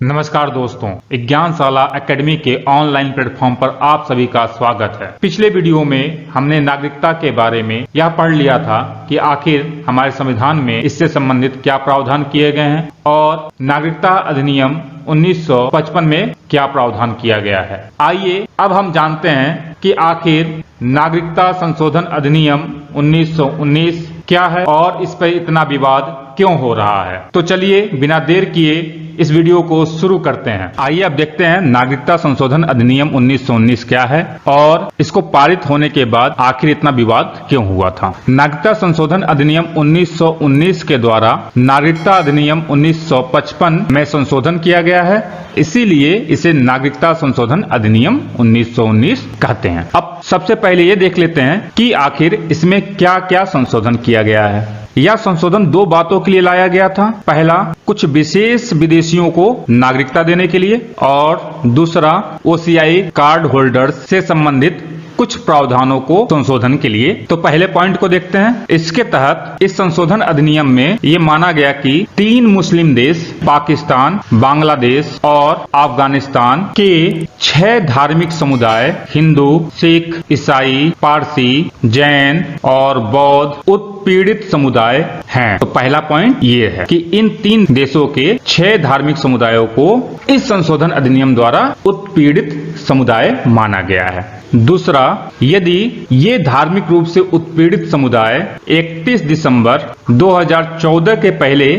नमस्कार दोस्तों, ज्ञानशाला एकेडमी के ऑनलाइन प्लेटफॉर्म पर आप सभी का स्वागत है। पिछले वीडियो में हमने नागरिकता के बारे में यह पढ़ लिया था कि आखिर हमारे संविधान में इससे संबंधित क्या प्रावधान किए गए हैं और नागरिकता अधिनियम 1955 में क्या प्रावधान किया गया है। आइए अब हम जानते हैं कि आखिर नागरिकता संशोधन अधिनियम 1919 क्या है और इस पर इतना विवाद क्यों हो रहा है। तो चलिए बिना देर किए इस वीडियो को शुरू करते हैं। आइए अब देखते हैं नागरिकता संशोधन अधिनियम 1919 क्या है और इसको पारित होने के बाद आखिर इतना विवाद क्यों हुआ था। नागरिकता संशोधन अधिनियम 1919 के द्वारा नागरिकता अधिनियम 1955 में संशोधन किया गया है, इसीलिए इसे नागरिकता संशोधन अधिनियम 1919 कहते हैं। अब सबसे पहले ये देख लेते हैं कि आखिर इसमें क्या क्या संशोधन किया गया है। यह संशोधन दो बातों के लिए लाया गया था। पहला, कुछ विशेष विदेशियों को नागरिकता देने के लिए और दूसरा, ओसीआई कार्ड होल्डर्स से संबंधित कुछ प्रावधानों को संशोधन के लिए। तो पहले पॉइंट को देखते हैं। इसके तहत इस संशोधन अधिनियम में ये माना गया कि 3 मुस्लिम देश पाकिस्तान, बांग्लादेश और अफगानिस्तान के 6 धार्मिक समुदाय हिंदू, सिख, ईसाई, पारसी, जैन और बौद्ध उत्पीड़ित समुदाय हैं। तो पहला पॉइंट ये है कि इन 3 देशों के 6 धार्मिक समुदायों को इस संशोधन अधिनियम द्वारा उत्पीड़ित समुदाय माना गया है। दूसरा, यदि ये धार्मिक रूप से उत्पीड़ित समुदाय 31 दिसंबर 2014 के पहले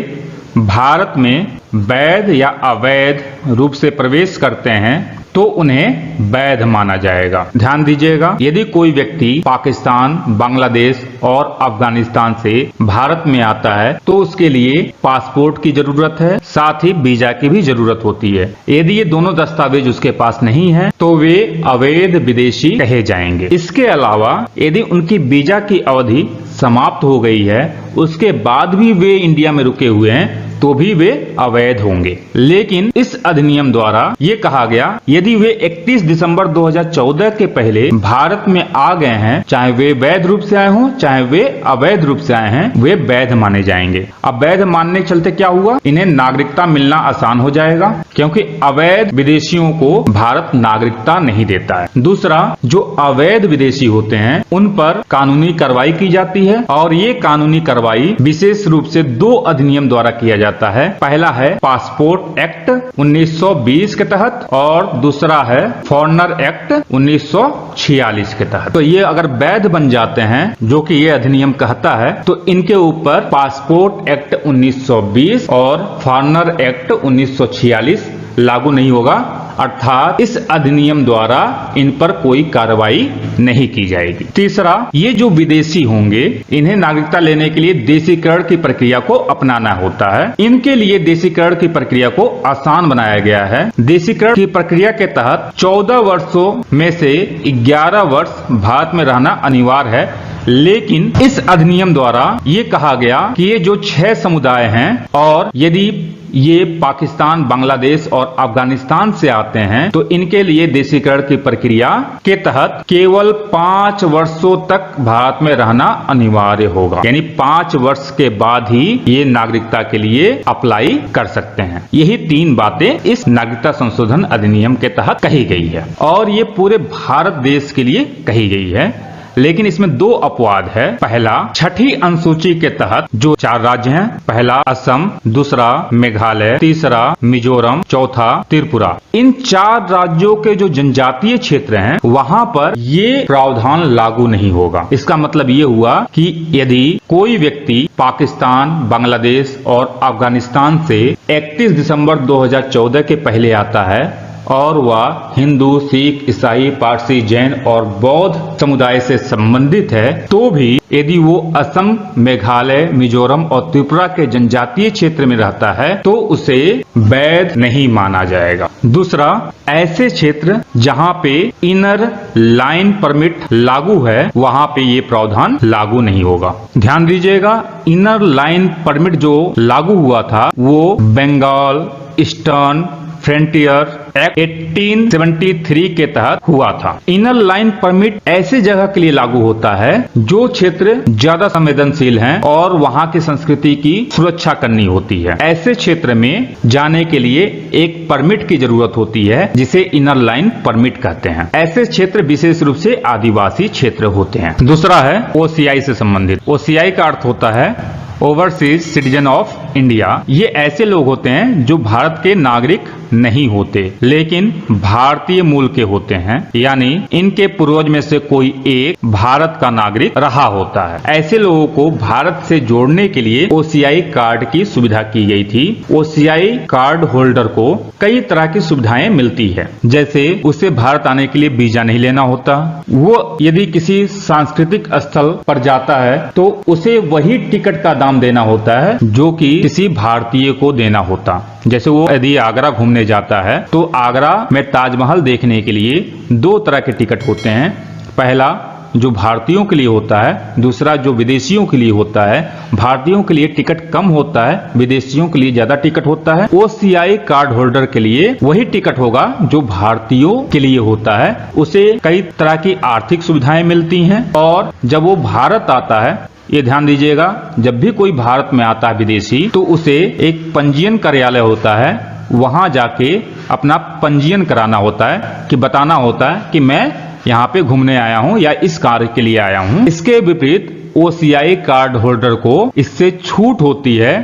भारत में वैध या अवैध रूप से प्रवेश करते हैं तो उन्हें वैध माना जाएगा। ध्यान दीजिएगा, यदि कोई व्यक्ति पाकिस्तान, बांग्लादेश और अफगानिस्तान से भारत में आता है तो उसके लिए पासपोर्ट की जरूरत है, साथ ही वीजा की भी जरूरत होती है। यदि ये दोनों दस्तावेज उसके पास नहीं है तो वे अवैध विदेशी कहे जाएंगे। इसके अलावा यदि उनकी वीजा की अवधि समाप्त हो गई है, उसके बाद भी वे इंडिया में रुके हुए हैं तो भी वे अवैध होंगे। लेकिन इस अधिनियम द्वारा ये कहा गया, यदि वे 31 दिसंबर 2014 के पहले भारत में आ गए हैं, चाहे वे वैध रूप से आए हों चाहे वे अवैध रूप से आए हैं, वे वैध माने जाएंगे। अब वैध मानने के चलते क्या हुआ, इन्हें नागरिकता मिलना आसान हो जाएगा क्योंकि अवैध विदेशियों को भारत नागरिकता नहीं देता है। दूसरा, जो अवैध विदेशी होते हैं उन पर कानूनी कार्रवाई की जाती है और ये कानूनी कार्रवाई विशेष रूप से 2 अधिनियम द्वारा किया जाता है। पहला है पासपोर्ट एक्ट 1920 के तहत और दूसरा है फॉरेनर एक्ट 1946 के तहत। तो ये अगर वैध बन जाते हैं, जो कि ये अधिनियम कहता है, तो इनके ऊपर पासपोर्ट एक्ट 1920 और फॉरेनर एक्ट 1946 लागू नहीं होगा, अर्थात इस अधिनियम द्वारा इन पर कोई कार्रवाई नहीं की जाएगी। तीसरा, ये जो विदेशी होंगे इन्हें नागरिकता लेने के लिए देशीकरण की प्रक्रिया को अपनाना होता है। इनके लिए देशीकरण की प्रक्रिया को आसान बनाया गया है। देशीकरण की प्रक्रिया के तहत 14 वर्षों में से 11 वर्ष भारत में रहना अनिवार्य है, लेकिन इस अधिनियम द्वारा ये कहा गया कि ये जो 6 समुदाय हैं और यदि ये पाकिस्तान, बांग्लादेश और अफगानिस्तान से आते हैं तो इनके लिए देशीकरण की प्रक्रिया के तहत केवल 5 वर्षों तक भारत में रहना अनिवार्य होगा, यानी 5 वर्ष के बाद ही ये नागरिकता के लिए अप्लाई कर सकते हैं। यही 3 बातें इस नागरिकता संशोधन अधिनियम के तहत कही गई है और ये पूरे भारत देश के लिए कही गई है। लेकिन इसमें 2 अपवाद है। पहला, 6ठी अनुसूची के तहत जो 4 राज्य हैं, पहला असम, दूसरा मेघालय, तीसरा मिजोरम, चौथा त्रिपुरा, इन 4 राज्यों के जो जनजातीय क्षेत्र हैं वहां पर ये प्रावधान लागू नहीं होगा। इसका मतलब ये हुआ कि यदि कोई व्यक्ति पाकिस्तान, बांग्लादेश और अफगानिस्तान से 31 दिसंबर 2014 के पहले आता है और वह हिंदू, सिख, ईसाई, पारसी, जैन और बौद्ध समुदाय से संबंधित है, तो भी यदि वो असम, मेघालय, मिजोरम और त्रिपुरा के जनजातीय क्षेत्र में रहता है तो उसे वैध नहीं माना जाएगा। दूसरा, ऐसे क्षेत्र जहां पे इनर लाइन परमिट लागू है वहां पे ये प्रावधान लागू नहीं होगा। ध्यान दीजिएगा, इनर लाइन परमिट जो लागू हुआ था वो बंगाल, ईस्टर्न फ्रंटियर एक्ट 1873 के तहत हुआ था। इनर लाइन परमिट ऐसे जगह के लिए लागू होता है जो क्षेत्र ज्यादा संवेदनशील हैं और वहां की संस्कृति की सुरक्षा करनी होती है। ऐसे क्षेत्र में जाने के लिए एक परमिट की जरूरत होती है जिसे इनर लाइन परमिट कहते हैं। ऐसे क्षेत्र विशेष रूप से आदिवासी क्षेत्र होते हैं। दूसरा है ओसीआई से संबंधित। ओसीआई का अर्थ होता है ओवरसीज सिटीजन ऑफ इंडिया। ये ऐसे लोग होते हैं जो भारत के नागरिक नहीं होते लेकिन भारतीय मूल के होते हैं, यानी इनके पूर्वज में से कोई एक भारत का नागरिक रहा होता है। ऐसे लोगों को भारत से जोड़ने के लिए ओसीआई कार्ड की सुविधा की गई थी। ओसीआई कार्ड होल्डर को कई तरह की सुविधाएं मिलती है, जैसे उसे भारत आने के लिए वीजा नहीं लेना होता। वो यदि किसी सांस्कृतिक स्थल पर जाता है तो उसे वही टिकट का दाम देना होता है जो कि किसी भारतीय को देना होता। जैसे वो यदि आगरा घूमने जाता है तो आगरा में ताजमहल देखने के लिए दो तरह के टिकट होते हैं। पहला जो भारतीयों के लिए होता है, दूसरा जो विदेशियों के लिए होता है। भारतीयों के लिए टिकट कम होता है, विदेशियों के लिए ज्यादा टिकट होता है। ओसीआई कार्ड होल्डर के लिए वही टिकट होगा जो भारतीयों के लिए होता है। उसे कई तरह की आर्थिक सुविधाएं मिलती हैं और जब वो भारत आता है, ये ध्यान दीजिएगा, जब भी कोई भारत में आता है विदेशी तो उसे एक पंजीयन कार्यालय होता है, वहां जाके अपना पंजीयन कराना होता है कि बताना होता है कि मैं यहाँ पे घूमने आया हूँ या इस कार्य के लिए आया हूँ। इसके विपरीत ओसीआई कार्ड होल्डर को इससे छूट होती है।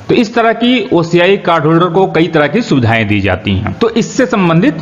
तो इस तरह की ओसीआई कार्ड होल्डर को कई तरह की सुविधाएं दी जाती हैं। तो इससे संबंधित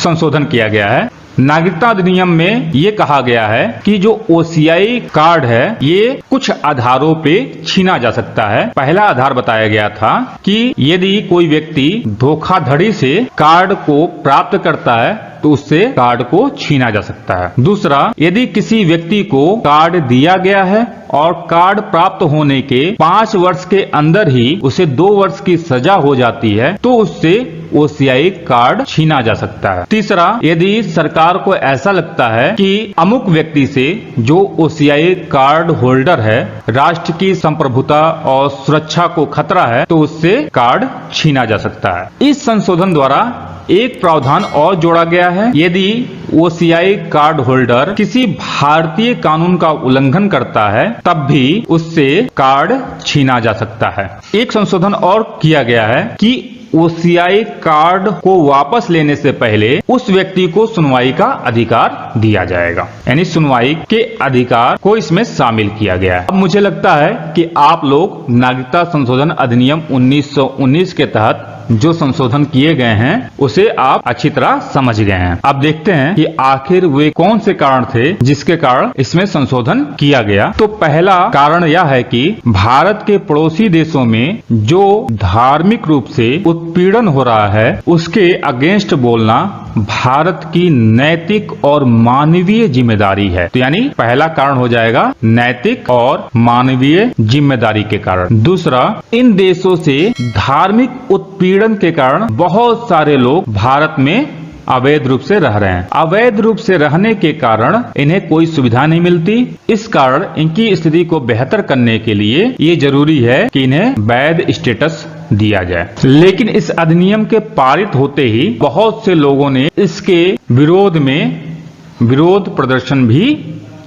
संशोधन किया गया है। नागरिकता अधिनियम में ये कहा गया है कि जो ओसीआई कार्ड है ये कुछ आधारों पे छीना जा सकता है। पहला आधार बताया गया था कि यदि कोई व्यक्ति धोखाधड़ी से कार्ड को प्राप्त करता है तो उससे कार्ड को छीना जा सकता है। दूसरा, यदि किसी व्यक्ति को कार्ड दिया गया है और कार्ड प्राप्त होने के 5 वर्ष के अंदर ही उसे 2 वर्ष की सजा हो जाती है तो उससे ओसीआई कार्ड छीना जा सकता है। तीसरा, यदि सरकार को ऐसा लगता है कि अमुक व्यक्ति से जो ओसीआई कार्ड होल्डर है राष्ट्र की संप्रभुता और सुरक्षा को खतरा है तो उससे कार्ड छीना जा सकता है। इस संशोधन द्वारा एक प्रावधान और जोड़ा गया है। यदि ओसीआई कार्ड होल्डर किसी भारतीय कानून का उल्लंघन करता है तब भी उससे कार्ड छीना जा सकता है। एक संशोधन और किया गया है कि ओसीआई कार्ड को वापस लेने से पहले उस व्यक्ति को सुनवाई का अधिकार दिया जाएगा, यानी सुनवाई के अधिकार को इसमें शामिल किया गया है। अब मुझे लगता है कि आप लोग नागरिकता संशोधन अधिनियम 1919 के तहत जो संशोधन किए गए हैं उसे आप अच्छी तरह समझ गए हैं। अब देखते हैं कि आखिर वे कौन से कारण थे जिसके कारण इसमें संशोधन किया गया। तो पहला कारण यह है कि भारत के पड़ोसी देशों में जो धार्मिक रूप से उत्पीड़न हो रहा है उसके अगेंस्ट बोलना भारत की नैतिक और मानवीय जिम्मेदारी है। तो यानी पहला कारण हो जाएगा नैतिक और मानवीय जिम्मेदारी के कारण। दूसरा, इन देशों से धार्मिक उत्पीड़न के कारण बहुत सारे लोग भारत में अवैध रूप से रह रहे हैं। अवैध रूप से रहने के कारण इन्हें कोई सुविधा नहीं मिलती। इस कारण इनकी स्थिति को बेहतर करने के लिए ये जरूरी है कि इन्हें वैध स्टेटस दिया जाए। लेकिन इस अधिनियम के पारित होते ही बहुत से लोगों ने इसके विरोध में विरोध प्रदर्शन भी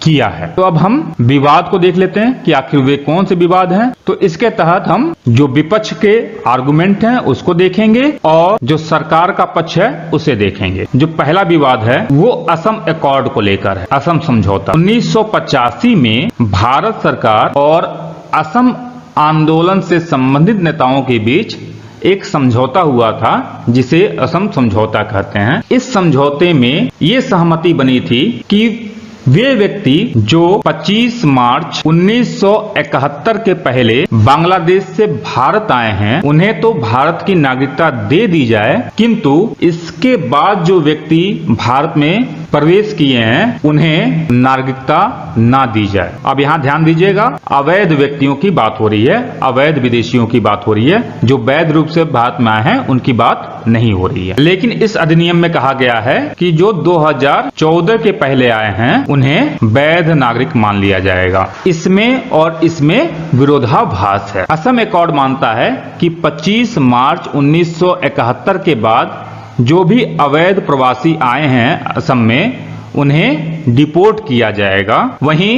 किया है। तो अब हम विवाद को देख लेते हैं कि आखिर वे कौन से विवाद हैं। तो इसके तहत हम जो विपक्ष के आर्गुमेंट हैं उसको देखेंगे और जो सरकार का पक्ष है उसे देखेंगे। जो पहला विवाद है वो असम एकॉर्ड को लेकर है, असम समझौता। 1985 में भारत सरकार और असम आंदोलन से संबंधित नेताओं के बीच एक समझौता हुआ था जिसे असम समझौता कहते हैं। इस समझौते में ये सहमति बनी थी कि वे व्यक्ति जो 25 मार्च 1971 के पहले बांग्लादेश से भारत आए हैं उन्हें तो भारत की नागरिकता दे दी जाए, किंतु इसके बाद जो व्यक्ति भारत में प्रवेश किए हैं उन्हें नागरिकता ना दी जाए। अब यहाँ ध्यान दीजिएगा, अवैध व्यक्तियों की बात हो रही है, अवैध विदेशियों की बात हो रही है। जो वैध रूप से भारत में आए हैं उनकी बात नहीं हो रही है। लेकिन इस अधिनियम में कहा गया है कि जो 2014 के पहले आए हैं उन्हें वैध नागरिक मान लिया जाएगा। इसमें और इसमें विरोधाभास है। असम एकॉर्ड मानता है कि 25 मार्च 1971 के बाद जो भी अवैध प्रवासी आए हैं असम में उन्हें डिपोर्ट किया जाएगा। वहीं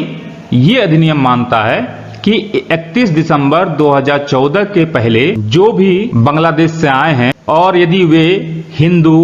ये अधिनियम मानता है कि 31 दिसंबर 2014 के पहले जो भी बांग्लादेश से आए हैं और यदि वे हिंदू,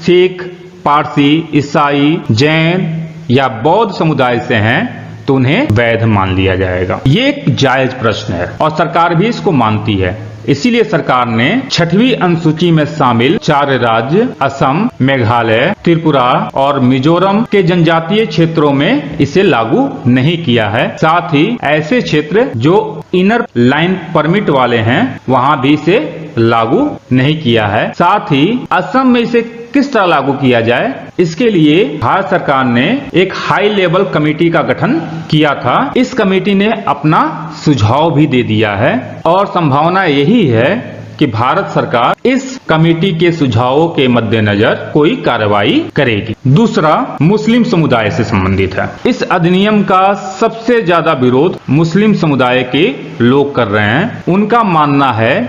सिख, पारसी, ईसाई, जैन या बौद्ध समुदाय से हैं तो उन्हें वैध मान लिया जाएगा। ये एक जायज प्रश्न है और सरकार भी इसको मानती है। इसीलिए सरकार ने 6वीं अनुसूची में शामिल 4 राज्य असम, मेघालय, त्रिपुरा और मिजोरम के जनजातीय क्षेत्रों में इसे लागू नहीं किया है। साथ ही ऐसे क्षेत्र जो इनर लाइन परमिट वाले हैं वहां भी इसे लागू नहीं किया है। साथ ही असम में इसे किस तरह लागू किया जाए, इसके लिए भारत सरकार ने एक हाई लेवल कमेटी का गठन किया था। इस कमेटी ने अपना सुझाव भी दे दिया है और संभावना यही है कि भारत सरकार इस कमेटी के सुझावों के मद्देनजर कोई कार्रवाई करेगी। दूसरा मुस्लिम समुदाय से संबंधित है। इस अधिनियम का सबसे ज्यादा विरोध मुस्लिम समुदाय के लोग कर रहे हैं। उनका मानना है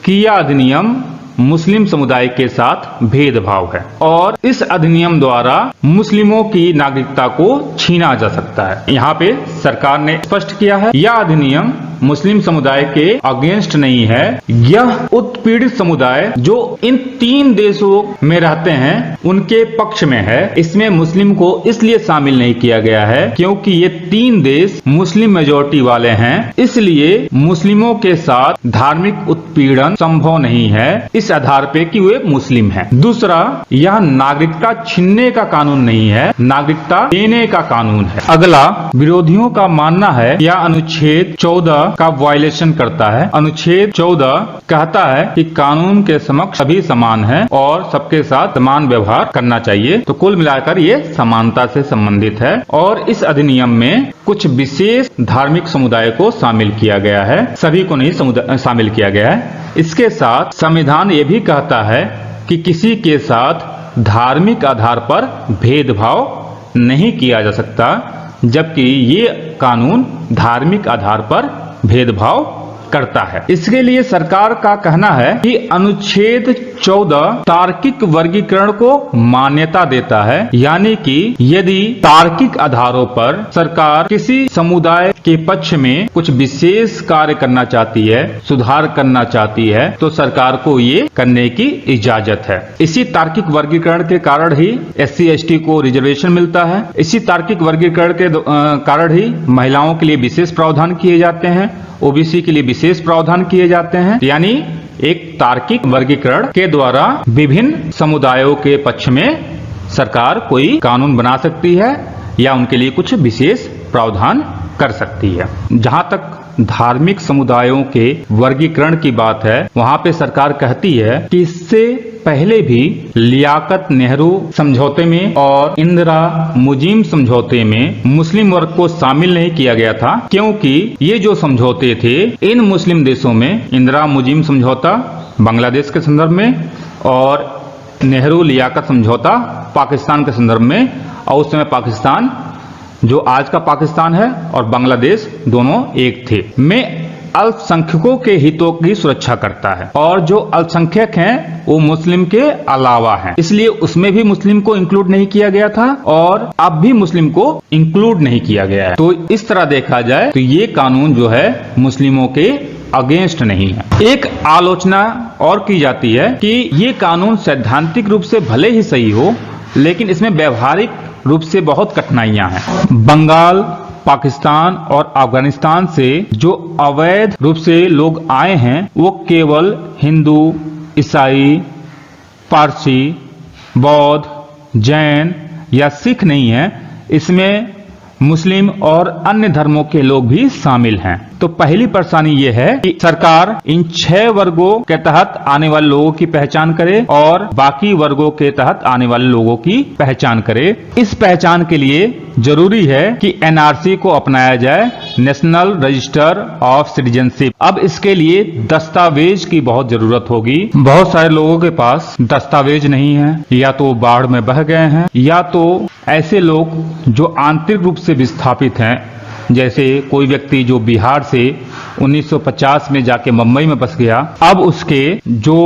कि यह अधिनियम मुस्लिम समुदाय के साथ भेदभाव है और इस अधिनियम द्वारा मुस्लिमों की नागरिकता को छीना जा सकता है। यहाँ पे सरकार ने स्पष्ट किया है यह अधिनियम मुस्लिम समुदाय के अगेंस्ट नहीं है। यह उत्पीड़ित समुदाय जो इन 3 देशों में रहते हैं उनके पक्ष में है। इसमें मुस्लिम को इसलिए शामिल नहीं किया गया है क्योंकि ये 3 देश मुस्लिम मेजोरिटी वाले हैं, इसलिए मुस्लिमों के साथ धार्मिक उत्पीड़न संभव नहीं है इस आधार पे कि वे मुस्लिम हैं। दूसरा, यह नागरिकता छीनने का कानून नहीं है, नागरिकता देने का कानून है। अगला, विरोधियों का मानना है यह अनुच्छेद 14 का वायलेशन करता है। अनुच्छेद 14 कहता है कि कानून के समक्ष सभी समान हैं और सबके साथ समान व्यवहार करना चाहिए। तो कुल मिलाकर ये समानता से संबंधित है और इस अधिनियम में कुछ विशेष धार्मिक समुदाय को शामिल किया गया है, सभी को नहीं शामिल किया गया है। इसके साथ संविधान ये भी कहता है कि किसी के साथ धार्मिक आधार पर भेदभाव नहीं किया जा सकता, जबकि ये कानून धार्मिक आधार पर भेदभाव करता है। इसके लिए सरकार का कहना है कि अनुच्छेद 14 तार्किक वर्गीकरण को मान्यता देता है, यानी कि यदि तार्किक आधारों पर सरकार किसी समुदाय के पक्ष में कुछ विशेष कार्य करना चाहती है, सुधार करना चाहती है, तो सरकार को ये करने की इजाजत है। इसी तार्किक वर्गीकरण के कारण ही SC/ST को रिजर्वेशन मिलता है। इसी तार्किक वर्गीकरण के कारण ही महिलाओं के लिए विशेष प्रावधान किए जाते हैं, OBC के लिए विशेष प्रावधान किए जाते हैं। यानी एक तार्किक वर्गीकरण के द्वारा विभिन्न समुदायों के पक्ष में सरकार कोई कानून बना सकती है या उनके लिए कुछ विशेष प्रावधान कर सकती है। जहां तक धार्मिक समुदायों के वर्गीकरण की बात है, वहां पे सरकार कहती है कि इससे पहले भी लियाकत नेहरू समझौते में और इंदिरा मुजिम समझौते में मुस्लिम वर्ग को शामिल नहीं किया गया था, क्योंकि ये जो समझौते थे इन मुस्लिम देशों में इंदिरा मुजिम समझौता बांग्लादेश के संदर्भ में और नेहरू लियाकत समझौता पाकिस्तान के संदर्भ में, और उस समय पाकिस्तान जो आज का पाकिस्तान है और बांग्लादेश दोनों एक थे, में अल्पसंख्यकों के हितों की सुरक्षा करता है और जो अल्पसंख्यक हैं वो मुस्लिम के अलावा हैं, इसलिए उसमें भी मुस्लिम को इंक्लूड नहीं किया गया था और अब भी मुस्लिम को इंक्लूड नहीं किया गया है। तो इस तरह देखा जाए तो ये कानून जो है मुस्लिमों के अगेंस्ट नहीं है। एक आलोचना और की जाती है कि ये कानून सैद्धांतिक रूप से भले ही सही हो, लेकिन इसमें व्यवहारिक रूप से बहुत कठिनाइयां हैं। बंगाल, पाकिस्तान और अफगानिस्तान से जो अवैध रूप से लोग आए हैं वो केवल हिंदू, ईसाई, पारसी, बौद्ध, जैन या सिख नहीं है, इसमें मुस्लिम और अन्य धर्मों के लोग भी शामिल हैं। तो पहली परेशानी ये है कि सरकार इन 6 वर्गों के तहत आने वाले लोगों की पहचान करे और बाकी वर्गों के तहत आने वाले लोगों की पहचान करे। इस पहचान के लिए जरूरी है कि NRC को अपनाया जाए, नेशनल रजिस्टर ऑफ सिटीजनशिप। अब इसके लिए दस्तावेज की बहुत जरूरत होगी। बहुत सारे लोगों के पास दस्तावेज नहीं है, या तो बाढ़ में बह गए हैं या तो ऐसे लोग जो आंतरिक रूप से विस्थापित हैं जैसे कोई व्यक्ति जो बिहार से 1950 में जाके मुंबई में बस गया, अब उसके जो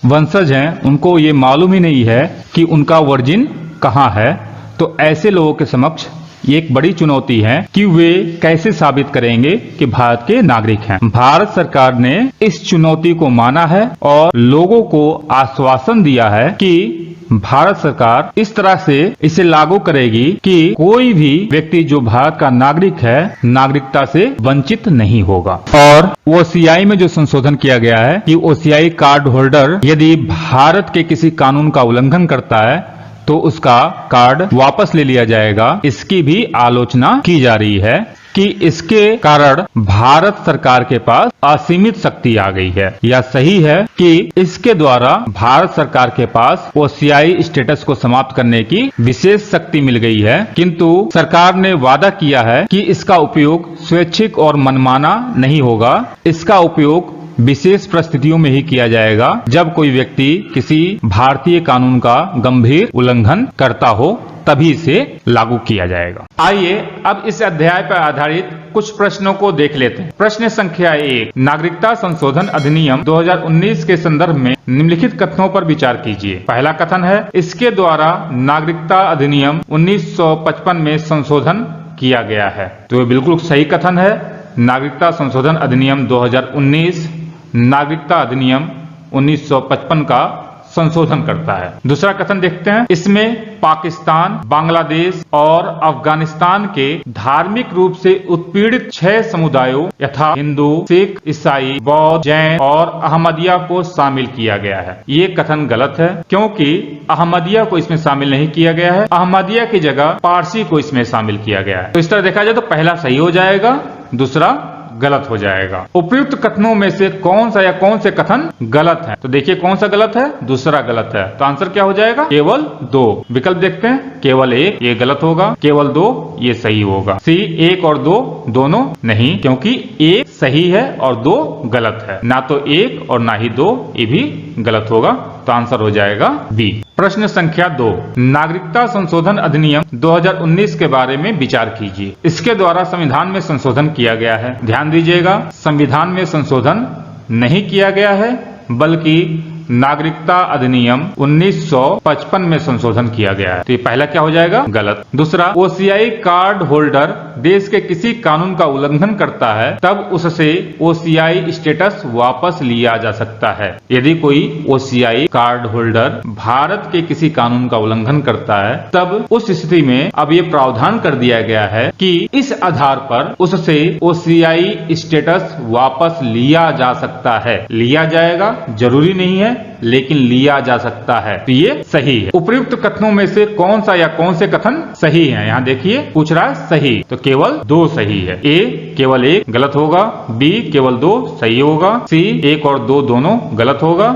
वंशज हैं उनको ये मालूम ही नहीं है कि उनका ओरिजिन कहाँ है। तो ऐसे लोगों के समक्ष ये एक बड़ी चुनौती है कि वे कैसे साबित करेंगे कि भारत के नागरिक हैं। भारत सरकार ने इस चुनौती को माना है और लोगों को आश्वासन दिया है कि भारत सरकार इस तरह से इसे लागू करेगी कि कोई भी व्यक्ति जो भारत का नागरिक है नागरिकता से वंचित नहीं होगा। और ओसीआई में जो संशोधन किया गया है कि ओसीआई कार्ड होल्डर यदि भारत के किसी कानून का उल्लंघन करता है तो उसका कार्ड वापस ले लिया जाएगा। इसकी भी आलोचना की जा रही है कि इसके कारण भारत सरकार के पास असीमित शक्ति आ गई है। यह सही है कि इसके द्वारा भारत सरकार के पास ओसीआई स्टेटस को समाप्त करने की विशेष शक्ति मिल गई है, किंतु सरकार ने वादा किया है कि इसका उपयोग स्वैच्छिक और मनमाना नहीं होगा। इसका उपयोग विशेष परिस्थितियों में ही किया जाएगा जब कोई व्यक्ति किसी भारतीय कानून का गंभीर उल्लंघन करता हो, तभी इसे लागू किया जाएगा। आइए अब इस अध्याय पर आधारित कुछ प्रश्नों को देख लेते हैं। प्रश्न संख्या 1, नागरिकता संशोधन अधिनियम 2019 के संदर्भ में निम्नलिखित कथनों पर विचार कीजिए। पहला कथन है, इसके द्वारा नागरिकता अधिनियम 1955 में संशोधन किया गया है। तो ये बिल्कुल सही कथन है। नागरिकता संशोधन अधिनियम 2019 नागरिकता अधिनियम 1955 का संशोधन करता है। दूसरा कथन देखते हैं, इसमें पाकिस्तान, बांग्लादेश और अफगानिस्तान के धार्मिक रूप से उत्पीड़ित 6 समुदायों यथा हिंदू, सिख, ईसाई, बौद्ध, जैन और अहमदिया को शामिल किया गया है। ये कथन गलत है क्योंकि अहमदिया को इसमें शामिल नहीं किया गया है। अहमदिया की जगह पारसी को इसमें शामिल किया गया है। तो इस तरह देखा जाए तो पहला सही हो जाएगा, दूसरा गलत हो जाएगा। उपयुक्त कथनों में से कौन सा या कौन से कथन गलत है? तो देखिए कौन सा गलत है, दूसरा गलत है। तो आंसर क्या हो जाएगा? केवल 2। विकल्प देखते हैं, केवल 1 ये गलत होगा, केवल 2 ये सही होगा। सी 1 और 2 दोनों नहीं, क्योंकि 1 सही है और 2 गलत है। ना तो 1 और ना ही 2 ये भी गलत होगा। तो आंसर हो जाएगा बी। प्रश्न संख्या 2, नागरिकता संशोधन अधिनियम 2019 के बारे में विचार कीजिए। इसके द्वारा संविधान में संशोधन किया गया है। ध्यान दीजिएगा, संविधान में संशोधन नहीं किया गया है बल्कि नागरिकता अधिनियम 1955 में संशोधन किया गया है। तो ये पहला क्या हो जाएगा? गलत। दूसरा, ओसीआई कार्ड होल्डर देश के किसी कानून का उल्लंघन करता है तब उससे ओसीआई स्टेटस वापस लिया जा सकता है। यदि कोई ओसीआई कार्ड होल्डर भारत के किसी कानून का उल्लंघन करता है तब उस स्थिति में अब ये प्रावधान कर दिया गया है कि इस आधार पर उससे ओसीआई स्टेटस वापस लिया जा सकता है। लिया जाएगा जरूरी नहीं है, लेकिन लिया जा सकता है। तो ये सही है। उपयुक्त कथनों में से कौन सा या कौन से कथन सही है? यहाँ देखिए पूछ रहा है सही, तो केवल 2 सही है। ए केवल 1 गलत होगा, बी केवल 2 सही होगा, सी 1 और 2 दोनों गलत होगा,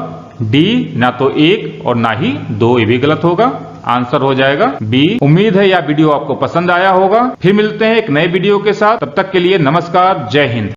डी ना तो 1 और ना ही 2 ये भी गलत होगा। आंसर हो जाएगा बी। उम्मीद है यह वीडियो आपको पसंद आया होगा। फिर मिलते हैं एक नए वीडियो के साथ, तब तक के लिए नमस्कार, जय हिंद।